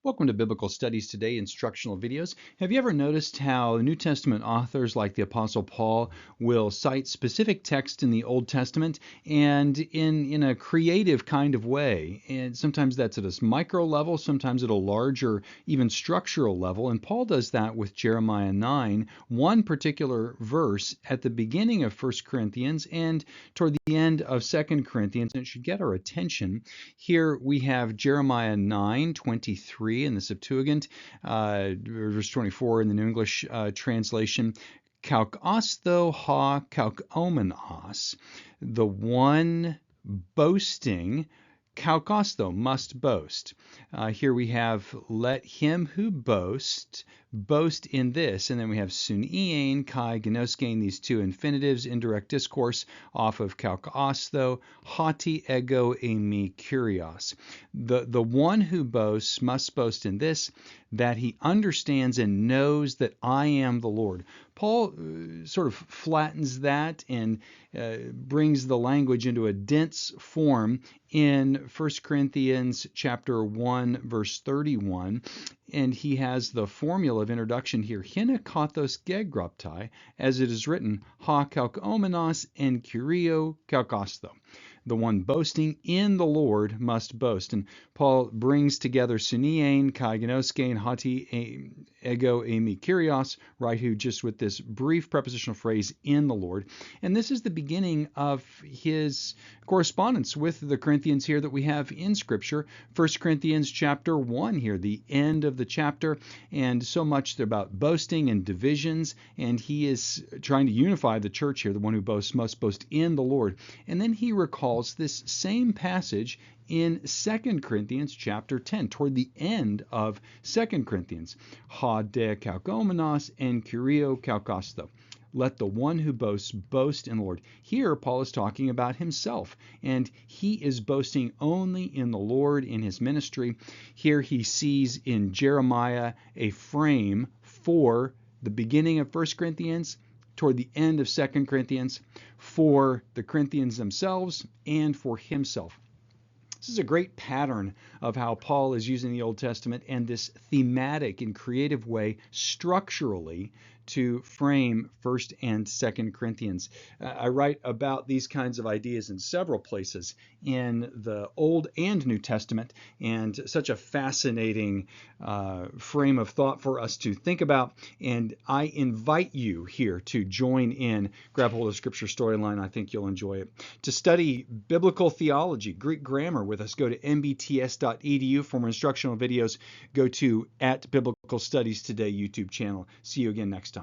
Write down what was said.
Welcome to Biblical Studies Today, instructional videos. Have you ever noticed how New Testament authors like the Apostle Paul will cite specific texts in the Old Testament and in a creative kind of way? And sometimes that's at a micro level, sometimes at a larger, even structural level. And Paul does that with Jeremiah 9, one particular verse at the beginning of 1 Corinthians and toward the end of 2 Corinthians. And it should get our attention. Here we have Jeremiah 9:23 in the Septuagint, verse 24 in the New English translation. Kaukostho ha kaukomenos, the one boasting, kaukostho, must boast. Here we have, let him who boast in this, and then we have suniein, kai, gnoskein, these two infinitives, indirect discourse off of kaukostho, hauti ego eimi kurios. The one who boasts must boast in this, that he understands and knows that I am the Lord. Paul sort of flattens that and brings the language into a dense form in 1 Corinthians chapter 1, verse 31. And he has the formula of introduction here, hina kathos gegroptai, as it is written, ha kaukomenos en kurio kaukostho. The one boasting in the Lord must boast. And Paul brings together suniein, kai gnoskein, hauti ego eimi kurios, right, who just with this brief prepositional phrase, in the Lord. And this is the beginning of his correspondence with the Corinthians here that we have in Scripture. 1 Corinthians chapter 1 here, the end of the chapter, and so much about boasting and divisions, and he is trying to unify the church here. The one who boasts must boast in the Lord. And then he recalls this same passage in 2 Corinthians chapter 10, toward the end of 2 Corinthians. Ha de kaukomenos en kurio kaukostho. Let the one who boasts boast in the Lord. Here, Paul is talking about himself, and he is boasting only in the Lord in his ministry. Here he sees in Jeremiah a frame for the beginning of 1 Corinthians, toward the end of 2 Corinthians, for the Corinthians themselves and for himself. This is a great pattern of how Paul is using the Old Testament and this thematic and creative way structurally to frame 1st and 2nd Corinthians. I write about these kinds of ideas in several places in the Old and New Testament, and such a fascinating frame of thought for us to think about. And I invite you here to join in, grab hold of Scripture Storyline. I think you'll enjoy it. To study biblical theology, Greek grammar with us, go to mbts.edu. For more instructional videos, go to @Biblical Studies Today YouTube channel. See you again next time.